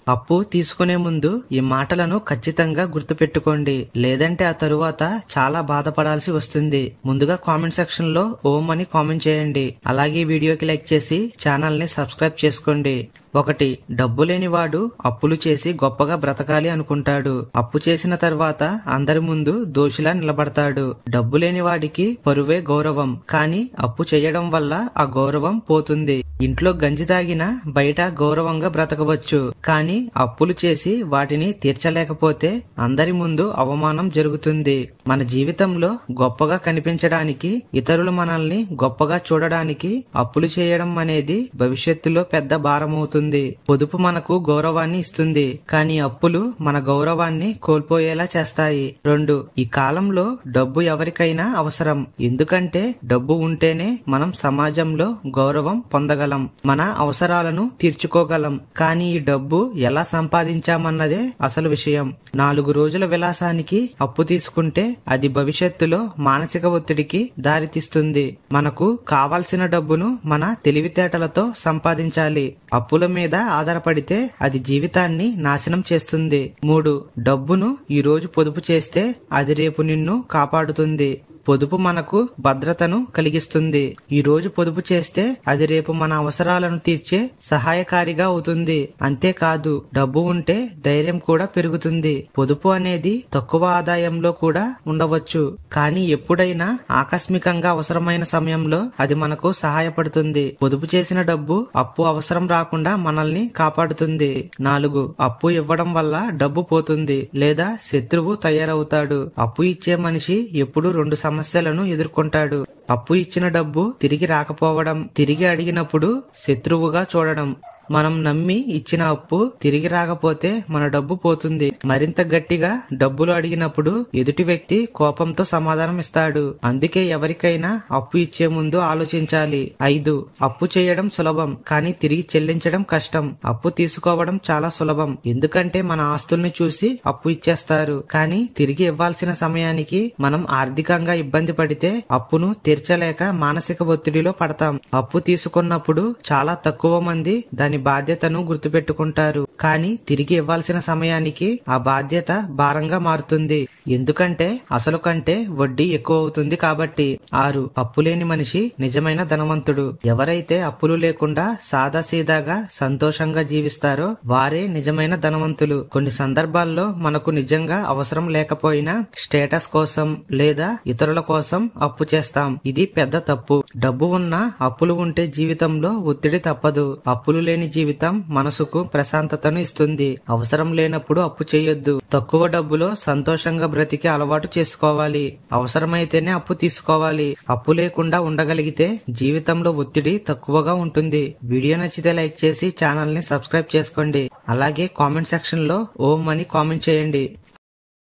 అప్పు తీసుకునే ముందు ఈ మాటలను ఖచ్చితంగా గుర్తుపెట్టుకోండి, లేదంటే ఆ తరువాత చాలా బాధపడాల్సి వస్తుంది. ముందుగా కామెంట్ సెక్షన్ లో ఓం అని కామెంట్ చేయండి. అలాగే వీడియోకి లైక్ చేసి ఛానల్ ని సబ్స్క్రైబ్ చేసుకోండి. 1. డబ్బు లేనివాడు అప్పులు చేసి గొప్పగా బ్రతకాలి అనుకుంటాడు. అప్పు చేసిన తర్వాత అందరి ముందు దోషిలా నిలబడతాడు. డబ్బు లేని వాడికి పరువే గౌరవం, కానీ అప్పు చేయడం వల్ల ఆ గౌరవం పోతుంది. ఇంట్లో గంజి తాగినా బయట గౌరవంగా బ్రతకవచ్చు, కానీ అప్పులు చేసి వాటిని తీర్చలేకపోతే అందరి ముందు అవమానం జరుగుతుంది. మన జీవితంలో గొప్పగా కనిపించడానికి, ఇతరులు మనల్ని గొప్పగా చూడడానికి అప్పులు చేయడం అనేది భవిష్యత్తులో పెద్ద భారమవుతుంది. పొదుపు మనకు గౌరవాన్ని ఇస్తుంది, కానీ అప్పులు మన గౌరవాన్ని కోల్పోయేలా చేస్తాయి. 2. ఈ కాలంలో డబ్బు ఎవరికైనా అవసరం, ఎందుకంటే డబ్బు ఉంటేనే మనం సమాజంలో గౌరవం పొందగలం, మన అవసరాలను తీర్చుకోగలం. కానీ ఈ డబ్బు ఎలా సంపాదించామన్నదే అసలు విషయం. 4 రోజుల విలాసానికి అప్పు తీసుకుంటే అది భవిష్యత్తులో మానసిక ఒత్తిడికి దారితీస్తుంది. మనకు కావాల్సిన డబ్బును మన తెలివితేటలతో సంపాదించాలి. అప్పుల మీద ఆధారపడితే అది జీవితాన్ని నాశనం చేస్తుంది. 3. డబ్బును ఈ రోజు పొదుపు చేస్తే అది రేపు నిన్ను కాపాడుతుంది. పొదుపు మనకు భద్రతను కలిగిస్తుంది. ఈ రోజు పొదుపు చేస్తే అది రేపు మన అవసరాలను తీర్చే సహాయకారిగా అవుతుంది. అంతేకాదు, డబ్బు ఉంటే ధైర్యం కూడా పెరుగుతుంది. పొదుపు అనేది తక్కువ ఆదాయంలో కూడా ఉండవచ్చు, కానీ ఎప్పుడైనా ఆకస్మికంగా అవసరమైన సమయంలో అది మనకు సహాయపడుతుంది. పొదుపు చేసిన డబ్బు అప్పు అవసరం రాకుండా మనల్ని కాపాడుతుంది. 4. అప్పు ఇవ్వడం వల్ల డబ్బు పోతుంది లేదా శత్రువు తయారవుతాడు. అప్పు ఇచ్చే మనిషి ఎప్పుడు 2 సమస్యలను ఎదుర్కొంటాడు. అప్పు ఇచ్చిన డబ్బు తిరిగి రాకపోవడం, తిరిగి అడిగినప్పుడు శత్రువుగా చూడడం. మనం నమ్మి ఇచ్చిన అప్పు తిరిగి రాకపోతే మన డబ్బు పోతుంది. మరింత గట్టిగా డబ్బులు అడిగినప్పుడు ఎదుటి వ్యక్తి కోపంతో సమాధానం ఇస్తాడు. అందుకే ఎవరికైనా అప్పు ఇచ్చే ముందు ఆలోచించాలి. 5. అప్పు చేయడం సులభం, కానీ తిరిగి చెల్లించడం కష్టం. అప్పు తీసుకోవడం చాలా సులభం, ఎందుకంటే మన ఆస్తుల్ని చూసి అప్పు ఇచ్చేస్తారు. కానీ తిరిగి ఇవ్వాల్సిన సమయానికి మనం ఆర్థికంగా ఇబ్బంది పడితే అప్పును తీర్చలేక మానసిక ఒత్తిడిలో పడతాం. అప్పు తీసుకున్నప్పుడు చాలా తక్కువ మంది దాని బాధ్యతను గుర్తుపెట్టుకుంటారు, కానీ తిరిగి ఇవ్వాల్సిన సమయానికి ఆ బాధ్యత భారంగా మారుతుంది, ఎందుకంటే అసలు కంటే వడ్డీ ఎక్కువ అవుతుంది కాబట్టి. 6. అప్పులేని మనిషి నిజమైన ధనవంతుడు. ఎవరైతే అప్పులు లేకుండా సాదాసీదాగా సంతోషంగా జీవిస్తారో వారే నిజమైన ధనవంతులు. కొన్ని సందర్భాల్లో మనకు నిజంగా అవసరం లేకపోయినా స్టేటస్ కోసం లేదా ఇతరుల కోసం అప్పు చేస్తాం. ఇది పెద్ద తప్పు. డబ్బు ఉన్నా అప్పులు ఉంటే జీవితంలో ఒత్తిడి తప్పదు. అప్పులు లేని జీవితం మనసుకు ప్రశాంతతను ఇస్తుంది. అవసరం లేనప్పుడు అప్పు చేయొద్దు. తక్కువ డబ్బులో సంతోషంగా బ్రతికే అలవాటు చేసుకోవాలి. అవసరమైతేనే అప్పు తీసుకోవాలి. అప్పు లేకుండా ఉండగలిగితే జీవితంలో ఒత్తిడి తక్కువగా ఉంటుంది. వీడియో నచ్చితే లైక్ చేసి ఛానల్ ని సబ్స్క్రైబ్ చేసుకోండి. అలాగే కామెంట్ సెక్షన్ లో ఓం అని కామెంట్ చేయండి.